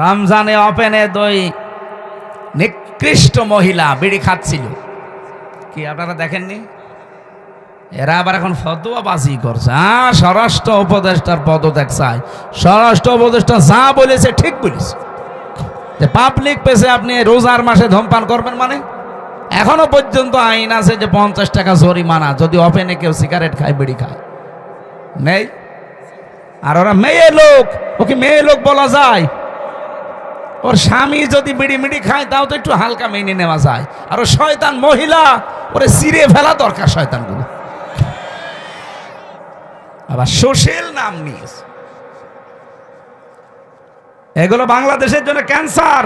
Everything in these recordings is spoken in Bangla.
রমজানে ওপেনে দুই নিকৃষ্ট মহিলা বিড়ি খাচ্ছিল। কি আপনারা দেখেননি? এরা আবার এখন ফতোয়াবাজি করছে। স্বরাষ্ট্র উপদেষ্টার পদত্যাগ চাই। স্বরাষ্ট্র উপদেষ্টা যা বলেছে ঠিক বলেছে, যে পাবলিক প্লেসে আপনি রোজার মাসে ধূমপান করবেন, মানে এখনো পর্যন্ত আইন আছে যে 50 টাকা জরিমানা যদি ওপেনে কেউ সিগারেট খায়, বিড়ি খায়, নেই। আর ওরা মেয়ে লোক, ওকে মেয়ে লোক বলা যায়? ওর স্বামী যদি বিড়ি মিড়ি খায় তাও তো একটু হালকা মেনে নেওয়া যায়। আর ও শয়তান মহিলা, ওরে চিরে ফেলা দরকার শয়তানগুলো। আবার সোশ্যাল নাম নিয়ে, এগুলো বাংলাদেশের জন্য ক্যান্সার।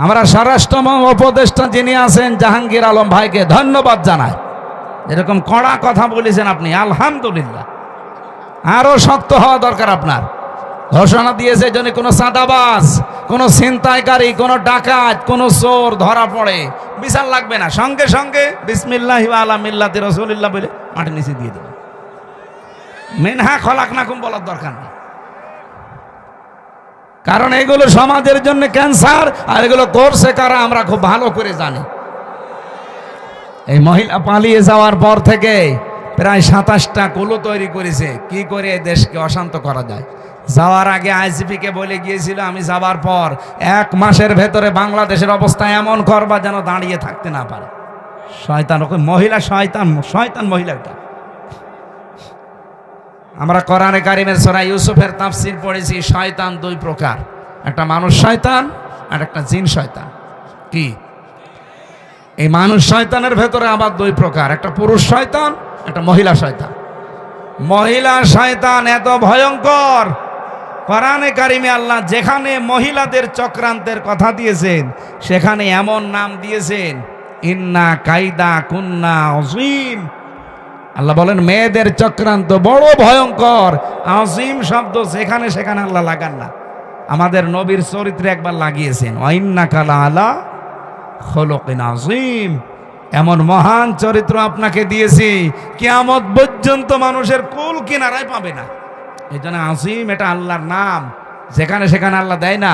আমরা স্বরাষ্ট্র উপদেষ্টা যিনি আছেন জাহাঙ্গীর আলম ভাইকে ধন্যবাদ জানাই। এরকম কড়া কথা বলেছেন আপনি, আলহামদুলিল্লাহ। আরো শক্ত হওয়া দরকার আপনার। ঘোষণা দিয়েছে যদি কোনো চাঁদাবাজ, কোনো ছিনতাইকারী, কোনো ডাকাত, কোনো চোর ধরা পড়ে, বিচার লাগবে না, সঙ্গে সঙ্গে বিসমিল্লাহি ওয়া আলা মিল্লাতি রাসূলিল্লাহ বলে মাটির নিচে দিয়ে দেবে। মিনহা খলাকনাকুম বলার দরকার নেই, কারণ এগুলো সমাজের জন্য ক্যান্সার। আর এগুলো করছে কারা আমরা খুব ভালো করে জানি। এই মহিলা পালিয়ে যাওয়ার পর থেকে প্রায় 27টা কুলো তৈরি করেছে কি করে এই দেশকে অশান্ত করা যায়। যাওয়ার আগে আইজিপি কে বলে গিয়েছিল, আমি যাবার পর 1 মাসের ভেতরে বাংলাদেশের অবস্থা এমন করবা যেন দাঁড়িয়ে থাকতে না পারে। শয়তান, ওকে মহিলা শয়তান, শয়তান মহিলা। এটা আমরা কোরআনে কারিমের সূরা ইউসুফের তাফসীর পড়েছি, শয়তান 2 প্রকার, একটা মানুষ শয়তান আর একটা জিন শয়তান। কি এই মানুষ শয়তানের ভেতরে আবার 2 প্রকার, একটা পুরুষ শয়তান, একটা মহিলা শয়তান। মহিলা শয়তান এত ভয়ঙ্কর, কোরআনে কারিমে আল্লাহ যেখানে মহিলাদের চক্রান্তের কথা দিয়েছেন সেখানে এমন নাম দিয়েছেন, ইন্না কাইদা কুন্না আযীম। আল্লাহ বলেন মেয়েদের চক্রান্ত বড় ভয়ঙ্কর। আযীম শব্দ যেখানে সেখানে আল্লাহ লাগান না, আমাদের নবীর চরিত্রে একবার লাগিয়েছেন, ওয়া ইন্নাকা লাআলা খুলুকিন আযীম। এমন মহান চরিত্র আপনাকে দিয়েছি কিয়ামত পর্যন্ত মানুষের কুল কিনারায় পাবে না। এই জন্য আযীম এটা আল্লাহর নাম, যেখানে সেখানে আল্লাহ দেয় না।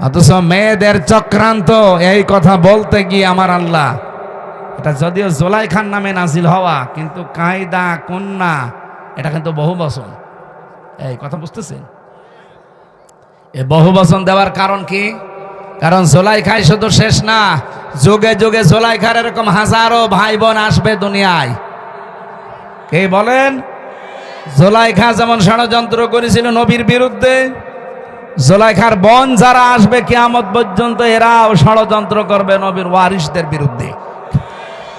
অথচ মেয়েদের চক্রান্ত এই কথা বলতে গিয়ে আমার আল্লাহ, এটা যদিও জুলাইখার নামে নাজিল হওয়া, কিন্তু কায়দা কন্যা এটা কিন্তু বহু বচন। এই কথা বুঝতেছেন? এই বহু বচন দেওয়ার কারণ কি? কারণ জুলাইখাই শুধু শেষ না, যুগে যুগে জুলাইখার এরকম হাজারো ভাই বোন আসবে দুনিয়ায়। কে বলেন? জুলাইখা যেমন ষড়যন্ত্র করেছিল নবীর বিরুদ্ধে, জুলাইখার বোন যারা আসবে কিয়ামত পর্যন্ত এরাও ষড়যন্ত্র করবে নবীর ওয়ারিসদের বিরুদ্ধে।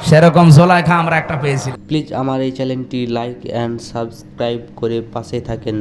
সেরকম জুলাইখা আমরা একটা পেয়েছি। প্লিজ আমার এই চ্যানেলটি লাইক অ্যান্ড সাবস্ক্রাইব করে পাশে থাকেন।